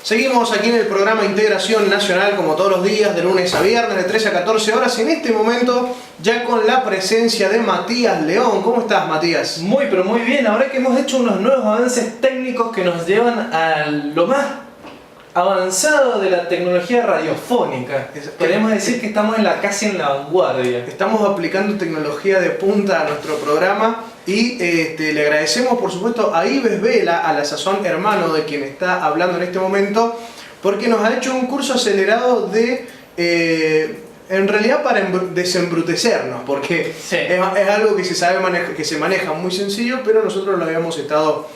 Seguimos aquí en el programa Integración Nacional, como todos los días, de lunes a viernes, de 13 a 14 horas. En este momento, ya con la presencia de Matías León. ¿Cómo estás, Matías? Muy, pero muy bien. Ahora que hemos hecho unos nuevos avances técnicos que nos llevan a lo más avanzado de la tecnología radiofónica. Podemos decir que estamos casi en la vanguardia. Estamos aplicando tecnología de punta a nuestro programa y le agradecemos, por supuesto, a Ives Vela, a la sazón hermano de quien está hablando en este momento, porque nos ha hecho un curso acelerado de... en realidad para desembrutecernos, porque sí, es algo que se sabe que se maneja muy sencillo, pero nosotros lo habíamos estado,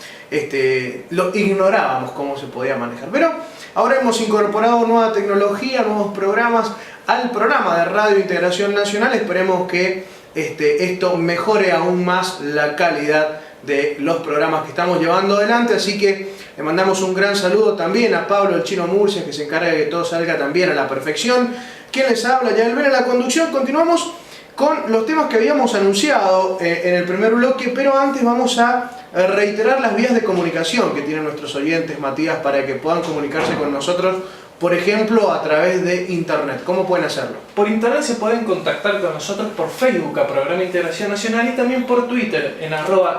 lo ignorábamos cómo se podía manejar. Pero ahora hemos incorporado nueva tecnología, nuevos programas al programa de Radio Integración Nacional. Esperemos que esto mejore aún más la calidad de los programas que estamos llevando adelante, así que le mandamos un gran saludo también a Pablo el Chino Murcia, que se encarga de que todo salga también a la perfección. ¿Quién les habla? Yael Vera en la conducción. Continuamos con los temas que habíamos anunciado en el primer bloque, pero antes vamos a reiterar las vías de comunicación que tienen nuestros oyentes, Matías, para que puedan comunicarse con nosotros, por ejemplo, a través de Internet. ¿Cómo pueden hacerlo? Por Internet se pueden contactar con nosotros por Facebook, a Programa Integración Nacional, y también por Twitter, en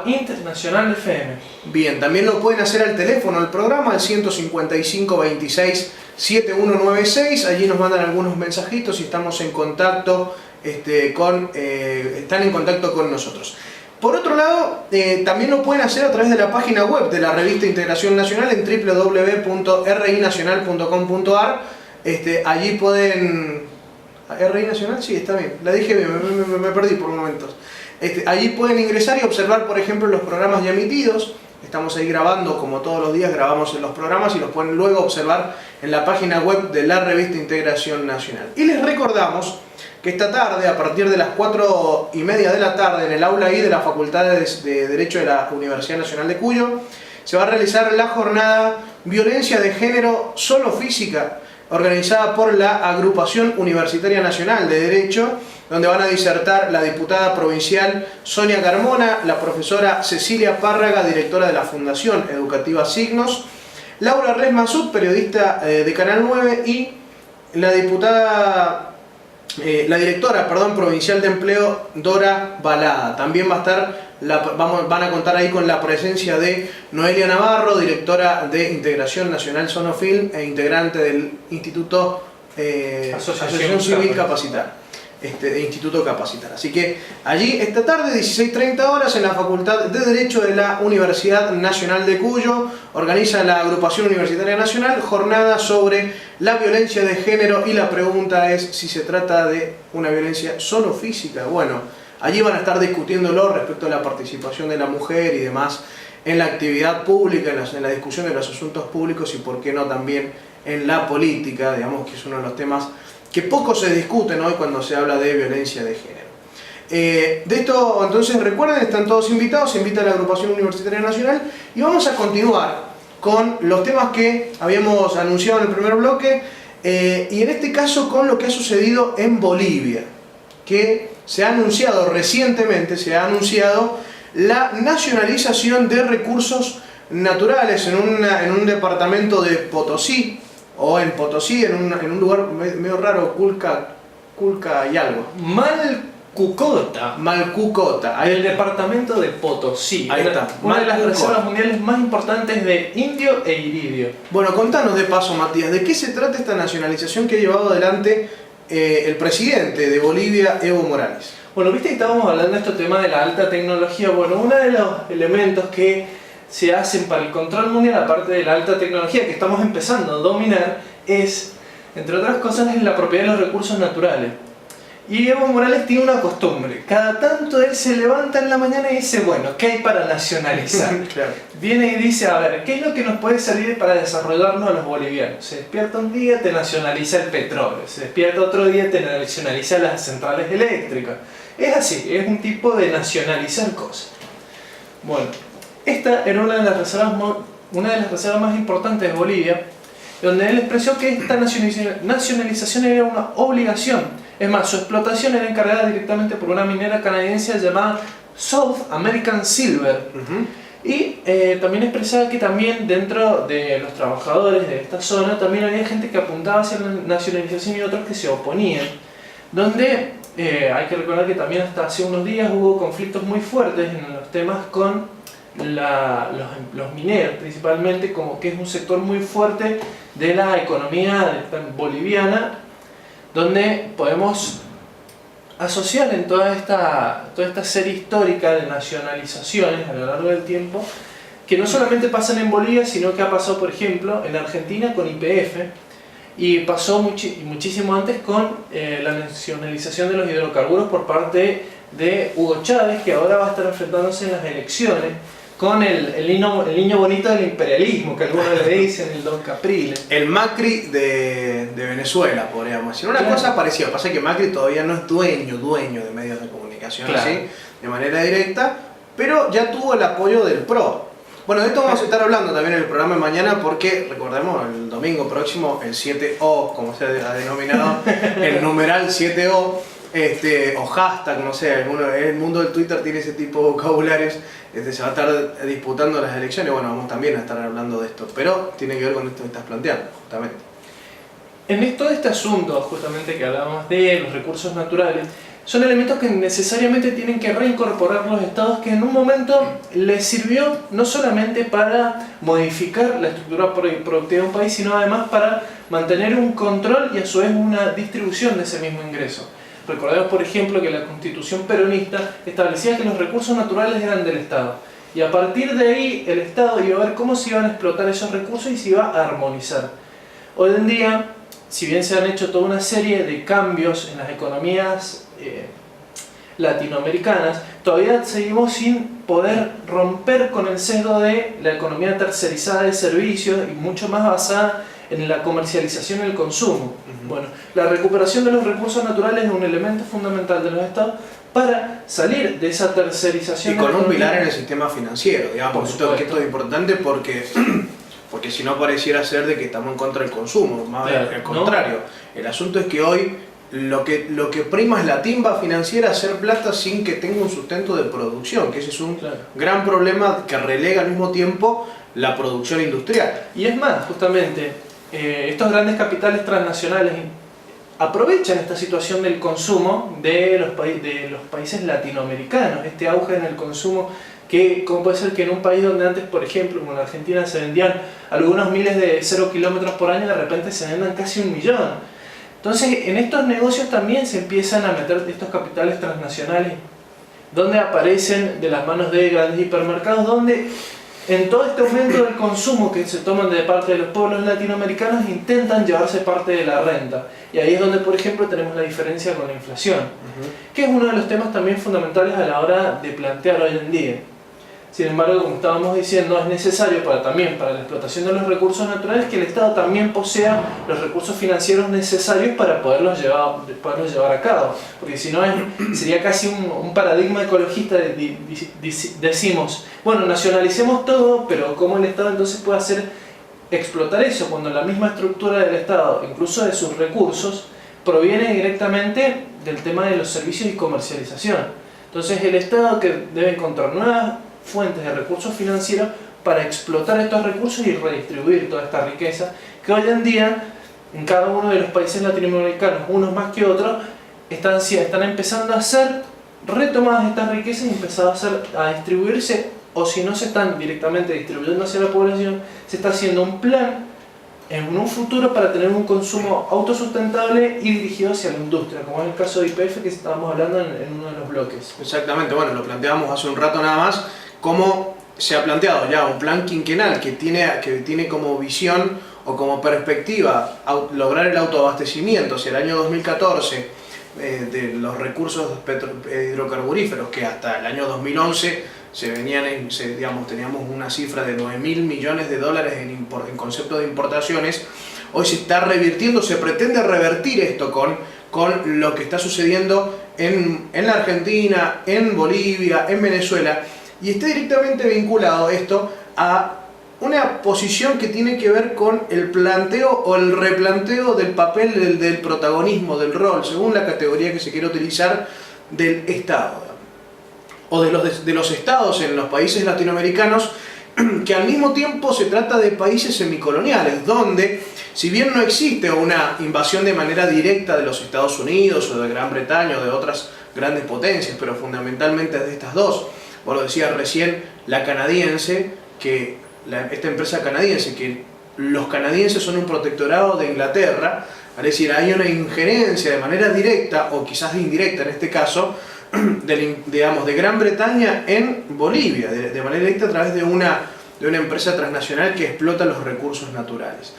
@intnacionalfm. Bien, también lo pueden hacer al teléfono del programa, al 155 26 7196. Allí nos mandan algunos mensajitos y estamos en contacto están en contacto con nosotros. Por otro lado, también lo pueden hacer a través de la página web de la revista Integración Nacional en www.rinacional.com.ar. Allí pueden... ¿RI Nacional? Sí, está bien. La dije bien, me perdí por momentos. Allí pueden ingresar y observar, por ejemplo, los programas ya emitidos. Estamos ahí grabando, como todos los días grabamos en los programas, y los pueden luego observar en la página web de la revista Integración Nacional. Y les recordamos que esta tarde, a partir de las 4:30 de la tarde, en el aula I de la Facultad de Derecho de la Universidad Nacional de Cuyo, se va a realizar la jornada Violencia de Género Solo Física, organizada por la Agrupación Universitaria Nacional de Derecho, donde van a disertar la diputada provincial Sonia Carmona, la profesora Cecilia Párraga, directora de la Fundación Educativa Signos, Laura Resmasud, periodista de Canal 9, y la directora provincial de empleo, Dora Balada. También va a estar, van a contar ahí con la presencia de Noelia Navarro, directora de Integración Nacional Sonofilm e integrante del Instituto Asociación Civil Capacitar. Instituto Capacitar. Así que allí esta tarde, 16:30 horas, en la Facultad de Derecho de la Universidad Nacional de Cuyo, organiza la Agrupación Universitaria Nacional jornada sobre la violencia de género, y la pregunta es si se trata de una violencia solo física. Bueno, allí van a estar discutiéndolo respecto a la participación de la mujer y demás en la actividad pública, en la discusión de los asuntos públicos, y por qué no también en la política, digamos, que es uno de los temas que poco se discuten hoy cuando se habla de violencia de género. De esto, entonces, recuerden, están todos invitados, se invita a la Agrupación Universitaria Nacional, y vamos a continuar con los temas que habíamos anunciado en el primer bloque, y en este caso con lo que ha sucedido en Bolivia, que se ha anunciado recientemente, la nacionalización de recursos naturales en un departamento de Potosí, o en Potosí, en un lugar medio raro, Culca y algo. Malcucota. El departamento de Potosí. Ahí está. Una de las reservas mundiales más importantes de indio e iridio. Bueno, contanos de paso, Matías, ¿de qué se trata esta nacionalización que ha llevado adelante el presidente de Bolivia, Evo Morales? Bueno, viste que estábamos hablando de este tema de la alta tecnología. Bueno, uno de los elementos que se hacen para el control mundial, aparte de la alta tecnología que estamos empezando a dominar, es, entre otras cosas, es la propiedad de los recursos naturales. Y Evo Morales tiene una costumbre: cada tanto él se levanta en la mañana y dice, bueno, ¿qué hay para nacionalizar? Claro. Viene y dice, a ver, ¿qué es lo que nos puede servir para desarrollarnos a los bolivianos? Se despierta un día, te nacionaliza el petróleo; se despierta otro día, te nacionaliza las centrales eléctricas. Es así, es un tipo de nacionalizar cosas. Bueno, esta era una de las reservas más importantes de Bolivia, donde él expresó que esta nacionalización era una obligación. Es más, su explotación era encargada directamente por una minera canadiense llamada South American Silver. Y también expresaba que también dentro de los trabajadores de esta zona también había gente que apuntaba hacia la nacionalización y otros que se oponían, donde hay que recordar que también hasta hace unos días hubo conflictos muy fuertes en los temas con los mineros, principalmente, como que es un sector muy fuerte de la economía boliviana, donde podemos asociar en toda esta serie histórica de nacionalizaciones a lo largo del tiempo, que no solamente pasan en Bolivia, sino que ha pasado, por ejemplo, en Argentina con YPF, y pasó muchísimo antes con la nacionalización de los hidrocarburos por parte de Hugo Chávez, que ahora va a estar enfrentándose en las elecciones con el niño bonito del imperialismo, que algunos le dicen el Don Capriles. El Macri de Venezuela, podríamos decir. Una Claro. cosa parecida, pasa que Macri todavía no es dueño de medios de comunicación, Claro. ¿sí? De manera directa, pero ya tuvo el apoyo del PRO. Bueno, de esto vamos a estar hablando también en el programa de mañana, porque recordemos, el domingo próximo, el 7O, como se ha denominado, el numeral 7O, o hashtag, no sé, el mundo del Twitter tiene ese tipo de vocabularios, se va a estar disputando las elecciones. Bueno, vamos también a estar hablando de esto, pero tiene que ver con esto que estás planteando, justamente. En todo este asunto, justamente que hablábamos de los recursos naturales, son elementos que necesariamente tienen que reincorporar los estados, que en un momento les sirvió no solamente para modificar la estructura productiva de un país, sino además para mantener un control y a su vez una distribución de ese mismo ingreso. Recordemos, por ejemplo, que la Constitución peronista establecía que los recursos naturales eran del Estado, y a partir de ahí el Estado iba a ver cómo se iban a explotar esos recursos y se iba a armonizar. Hoy en día, si bien se han hecho toda una serie de cambios en las economías latinoamericanas, todavía seguimos sin poder romper con el sesgo de la economía tercerizada de servicios y mucho más basada en la comercialización y el consumo. Bueno, la recuperación de los recursos naturales es un elemento fundamental de los estados para salir de esa tercerización. Y con un pilar en el sistema financiero, digamos. Esto es importante porque si no pareciera ser de que estamos en contra del consumo, más Claro, al contrario. ¿No? El asunto es que hoy lo que prima es la timba financiera, hacer plata sin que tenga un sustento de producción, que ese es un gran problema que relega al mismo tiempo la producción industrial. Y es más, justamente, estos grandes capitales transnacionales aprovechan esta situación del consumo de los países latinoamericanos, este auge en el consumo, que como puede ser que en un país donde antes, por ejemplo, como en Argentina, se vendían algunos miles de 0 kilómetros por año, de repente se vendan casi 1 millón. Entonces, en estos negocios también se empiezan a meter estos capitales transnacionales, donde aparecen de las manos de grandes hipermercados, donde en todo este aumento del consumo que se toman de parte de los pueblos latinoamericanos intentan llevarse parte de la renta. Y ahí es donde, por ejemplo, tenemos la diferencia con la inflación, que es uno de los temas también fundamentales a la hora de plantear hoy en día. Sin embargo, como estábamos diciendo, es necesario para la explotación de los recursos naturales que el Estado también posea los recursos financieros necesarios para poderlos llevar a cabo. Porque si no, sería casi un paradigma ecologista decimos, bueno, nacionalicemos todo, pero ¿cómo el Estado entonces puede explotar eso cuando la misma estructura del Estado, incluso de sus recursos, proviene directamente del tema de los servicios y comercialización? Entonces el Estado que debe encontrar nuevas fuentes de recursos financieros para explotar estos recursos y redistribuir toda esta riqueza que hoy en día en cada uno de los países latinoamericanos, unos más que otros, están empezando a ser retomadas estas riquezas y empezando a distribuirse, o si no se están directamente distribuyendo hacia la población, se está haciendo un plan en un futuro para tener un consumo autosustentable y dirigido hacia la industria, como es el caso de YPF que estábamos hablando en uno de los bloques. Exactamente, bueno, lo planteábamos hace un rato nada más, cómo se ha planteado ya un plan quinquenal que tiene como visión o como perspectiva lograr el autoabastecimiento hacia el año 2014 de los recursos hidrocarburíferos, que hasta el año 2011 teníamos una cifra de 9.000 millones de dólares en concepto de importaciones. Hoy se está revirtiendo, se pretende revertir esto con lo que está sucediendo en la Argentina, en Bolivia, en Venezuela, y está directamente vinculado esto a una posición que tiene que ver con el planteo o el replanteo del papel del protagonismo, del rol, según la categoría que se quiere utilizar, del Estado. o de los estados en los países latinoamericanos, que al mismo tiempo se trata de países semicoloniales, donde, si bien no existe una invasión de manera directa de los Estados Unidos o de Gran Bretaña o de otras grandes potencias, pero fundamentalmente de estas dos, vos lo decías recién, la canadiense, esta empresa canadiense, que los canadienses son un protectorado de Inglaterra, es decir, hay una injerencia de manera directa o quizás indirecta en este caso, de Gran Bretaña en Bolivia, de manera directa a través de una empresa transnacional que explota los recursos naturales.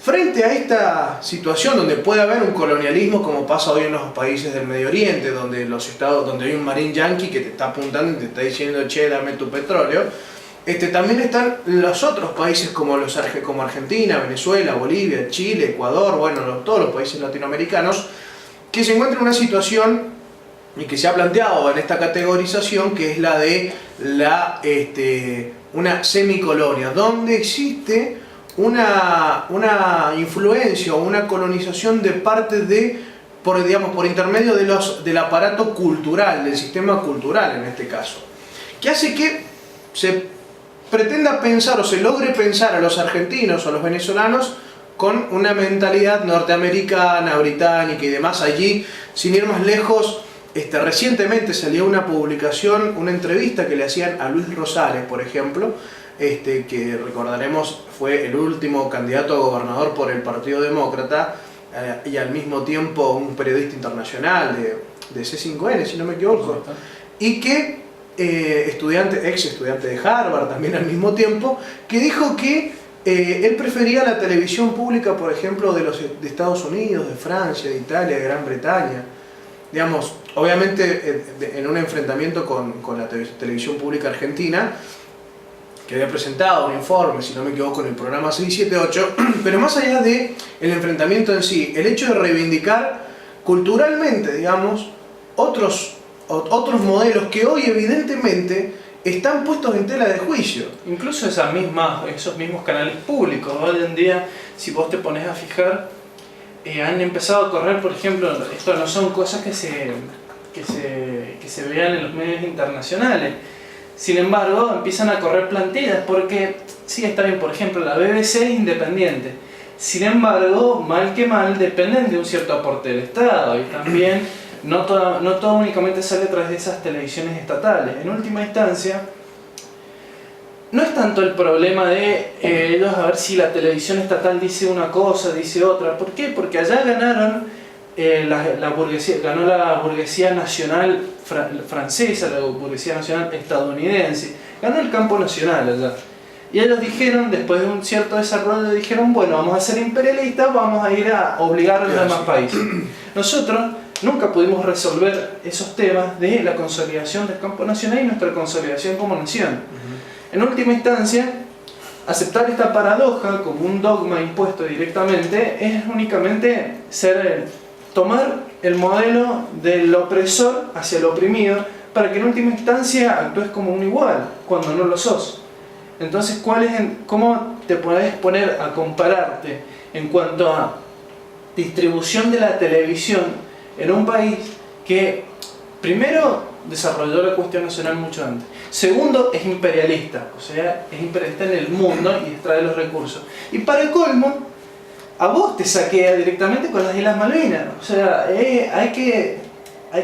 Frente a esta situación donde puede haber un colonialismo como pasa hoy en los países del Medio Oriente, donde hay un marín yanqui que te está apuntando y te está diciendo, che, dame tu petróleo, también están los otros países como Argentina, Venezuela, Bolivia, Chile, Ecuador, bueno, todos los países latinoamericanos, que se encuentran en una situación y que se ha planteado en esta categorización, que es la de una semicolonia, donde existe una influencia o una colonización de parte por intermedio del aparato cultural, del sistema cultural en este caso, que hace que se pretenda pensar o se logre pensar a los argentinos o a los venezolanos con una mentalidad norteamericana, británica y demás. Allí, sin ir más lejos, recientemente salió una publicación, una entrevista que le hacían a Luis Rosales, por ejemplo, que recordaremos fue el último candidato a gobernador por el Partido Demócrata y al mismo tiempo un periodista internacional de C5N, si no me equivoco, y que ex estudiante de Harvard también al mismo tiempo, que dijo que él prefería la televisión pública, por ejemplo, de Estados Unidos, de Francia, de Italia, de Gran Bretaña. Digamos, obviamente en un enfrentamiento con la televisión pública argentina, que había presentado un informe, si no me equivoco, en el programa 678, pero más allá del enfrentamiento en sí, el hecho de reivindicar culturalmente, digamos, otros modelos que hoy evidentemente están puestos en tela de juicio. Incluso esos mismos canales públicos, hoy en día, si vos te pones a fijar, han empezado a correr, por ejemplo, esto no son cosas que se vean en los medios internacionales. Sin embargo, empiezan a correr plantillas porque, sí, está bien, por ejemplo, la BBC es independiente. Sin embargo, mal que mal, dependen de un cierto aporte del Estado y también no todo únicamente sale a través de esas televisiones estatales. En última instancia, no es tanto el problema de ellos a ver si la televisión estatal dice una cosa, dice otra. ¿Por qué? Porque allá ganaron ganó la burguesía nacional francesa, la burguesía nacional estadounidense, ganó el campo nacional allá. Y ellos dijeron, después de un cierto desarrollo, dijeron, bueno, vamos a ser imperialistas, vamos a ir a obligar a los demás países. Nosotros nunca pudimos resolver esos temas de la consolidación del campo nacional y nuestra consolidación como nación. En última instancia, aceptar esta paradoja como un dogma impuesto directamente es únicamente tomar el modelo del opresor hacia el oprimido para que en última instancia actúes como un igual, cuando no lo sos. Entonces, ¿cómo te podés poner a compararte en cuanto a distribución de la televisión en un país que, primero, desarrolló la cuestión nacional mucho antes? Segundo, es imperialista, o sea, es imperialista en el mundo y extrae los recursos. Y para el colmo, a vos te saquea directamente con las Islas Malvinas. O sea, hay que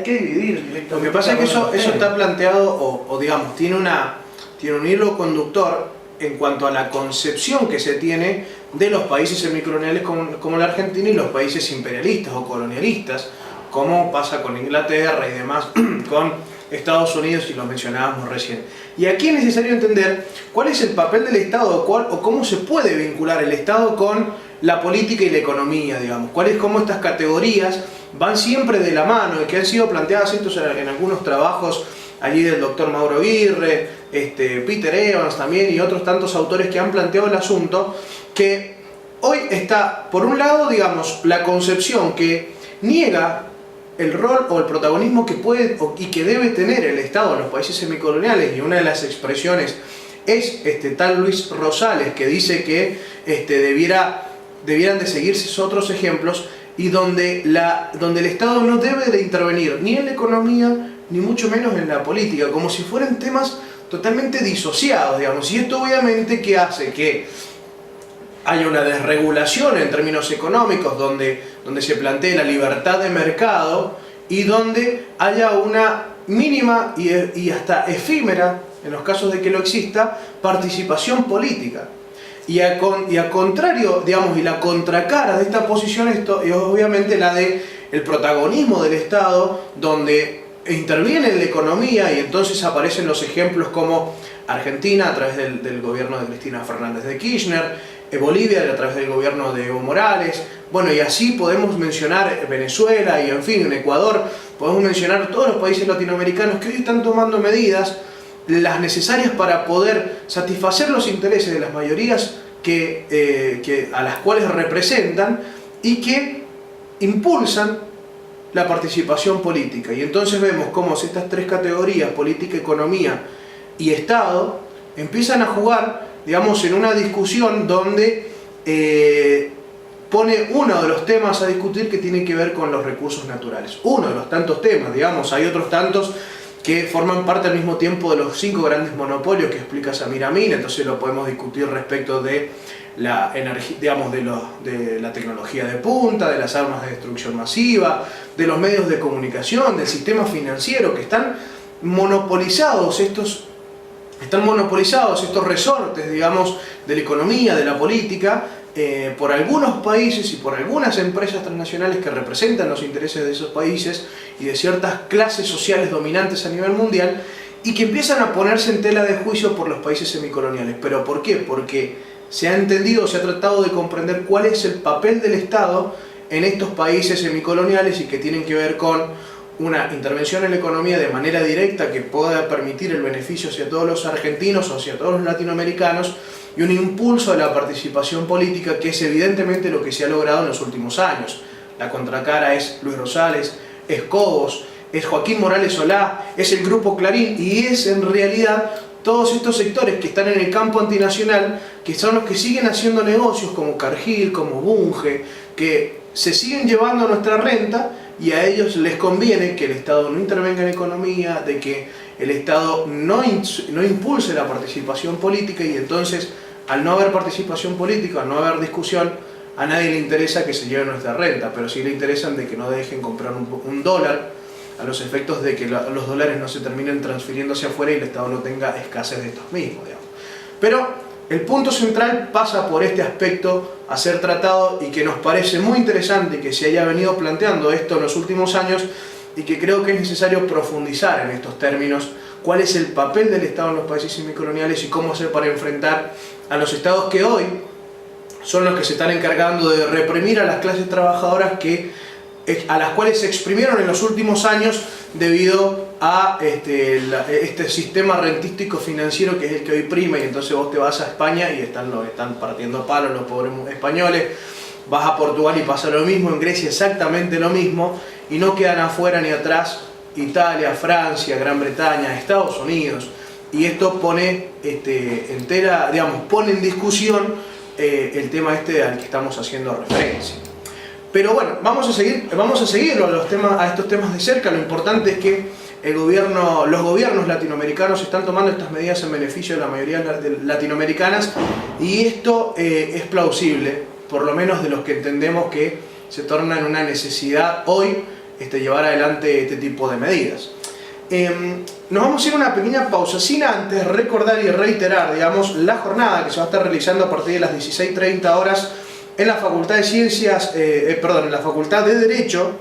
dividir directamente. Lo que pasa es que eso está planteado, o digamos, tiene un hilo conductor en cuanto a la concepción que se tiene de los países semicoloniales como la Argentina y los países imperialistas o colonialistas, como pasa con Inglaterra y demás, con Estados Unidos, y lo mencionábamos recién. Y aquí es necesario entender cuál es el papel del Estado o cómo se puede vincular el Estado con la política y la economía, digamos. Cómo estas categorías van siempre de la mano y que han sido planteadas estos en algunos trabajos allí del doctor Mauro Aguirre, Peter Evans también y otros tantos autores que han planteado el asunto, que hoy está, por un lado, digamos, la concepción que niega el rol o el protagonismo que puede y que debe tener el Estado en los países semicoloniales, y una de las expresiones es tal Luis Rosales, que dice que debieran de seguirse otros ejemplos, y donde el Estado no debe de intervenir ni en la economía ni mucho menos en la política, como si fueran temas totalmente disociados, digamos. Y esto obviamente que hace que haya una desregulación en términos económicos, donde se plantee la libertad de mercado y donde haya una mínima y hasta efímera, en los casos de que lo exista, participación política. Y a contrario, digamos, y la contracara de esta posición es obviamente la de el protagonismo del Estado, donde interviene en la economía, y entonces aparecen los ejemplos como Argentina a través del gobierno de Cristina Fernández de Kirchner, Bolivia a través del gobierno de Evo Morales, bueno, y así podemos mencionar Venezuela y en fin, en Ecuador, podemos mencionar todos los países latinoamericanos que hoy están tomando medidas las necesarias para poder satisfacer los intereses de las mayorías a las cuales representan y que impulsan la participación política. Y entonces vemos cómo estas tres categorías, política, economía y Estado, empiezan a jugar, digamos, en una discusión donde pone uno de los temas a discutir que tiene que ver con los recursos naturales. Uno de los tantos temas, digamos, hay otros tantos que forman parte al mismo tiempo de los 5 grandes monopolios que explica Samir Amin, entonces lo podemos discutir respecto de la energía, digamos, de la tecnología de punta, de las armas de destrucción masiva, de los medios de comunicación, del sistema financiero, que están monopolizados estos resortes, digamos, de la economía, de la política, por algunos países y por algunas empresas transnacionales que representan los intereses de esos países y de ciertas clases sociales dominantes a nivel mundial, y que empiezan a ponerse en tela de juicio por los países semicoloniales. ¿Pero por qué? Porque se ha entendido, se ha tratado de comprender cuál es el papel del Estado en estos países semicoloniales y que tienen que ver con una intervención en la economía de manera directa que pueda permitir el beneficio hacia todos los argentinos o hacia todos los latinoamericanos, y un impulso a la participación política, que es evidentemente lo que se ha logrado en los últimos años. La contracara es Luis Rosales, es Cobos, es Joaquín Morales Solá, es el Grupo Clarín, y es en realidad todos estos sectores que están en el campo antinacional, que son los que siguen haciendo negocios como Cargill, como Bunge, que se siguen llevando nuestra renta, y a ellos les conviene que el Estado no intervenga en la economía, de que el Estado no impulse la participación política, y entonces, al no haber participación política, al no haber discusión, a nadie le interesa que se lleve nuestra renta, pero sí le interesan de que no dejen comprar un dólar, a los efectos de que los dólares no se terminen transfiriendo hacia afuera y el Estado no tenga escasez de estos mismos, digamos. Pero el punto central pasa por este aspecto a ser tratado, y que nos parece muy interesante que se haya venido planteando esto en los últimos años, y que creo que es necesario profundizar en estos términos: cuál es el papel del Estado en los países semicoloniales y cómo hacer para enfrentar a los Estados que hoy son los que se están encargando de reprimir a las clases trabajadoras a las cuales se exprimieron en los últimos años debido a este sistema rentístico financiero que es el que hoy prima. Y entonces vos te vas a España y están partiendo palos los pobres españoles, vas a Portugal y pasa lo mismo, en Grecia exactamente lo mismo, y no quedan afuera ni atrás Italia, Francia, Gran Bretaña, Estados Unidos. Y esto pone pone en discusión el tema al que estamos haciendo referencia. Pero bueno, vamos a seguirlo a estos temas de cerca. Lo importante es que los gobiernos latinoamericanos están tomando estas medidas en beneficio de la mayoría latinoamericanas, y esto es plausible, por lo menos de los que entendemos que se torna en una necesidad hoy llevar adelante este tipo de medidas. Nos vamos a ir a una pequeña pausa, sin antes recordar y reiterar, digamos, la jornada que se va a estar realizando a partir de las 16:30 horas en la Facultad de en la Facultad de Derecho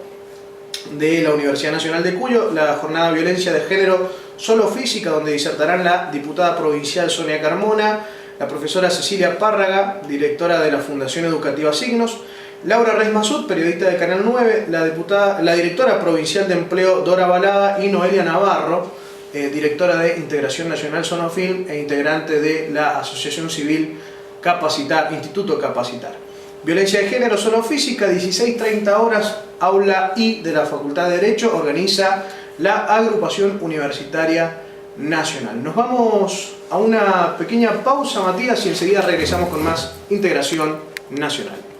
de la Universidad Nacional de Cuyo, la jornada Violencia de Género Solo Física, donde disertarán la diputada provincial Sonia Carmona, la profesora Cecilia Párraga, directora de la Fundación Educativa Signos, Laura Reyes Masud, periodista de Canal 9, la directora provincial de Empleo Dora Balada, y Noelia Navarro, directora de Integración Nacional Sonofilm e integrante de la Asociación Civil Instituto Capacitar. Violencia de Género Solo Física, 16:30 horas, aula I de la Facultad de Derecho, organiza la Agrupación Universitaria Nacional. Nos vamos a una pequeña pausa, Matías, y enseguida regresamos con más Integración Nacional.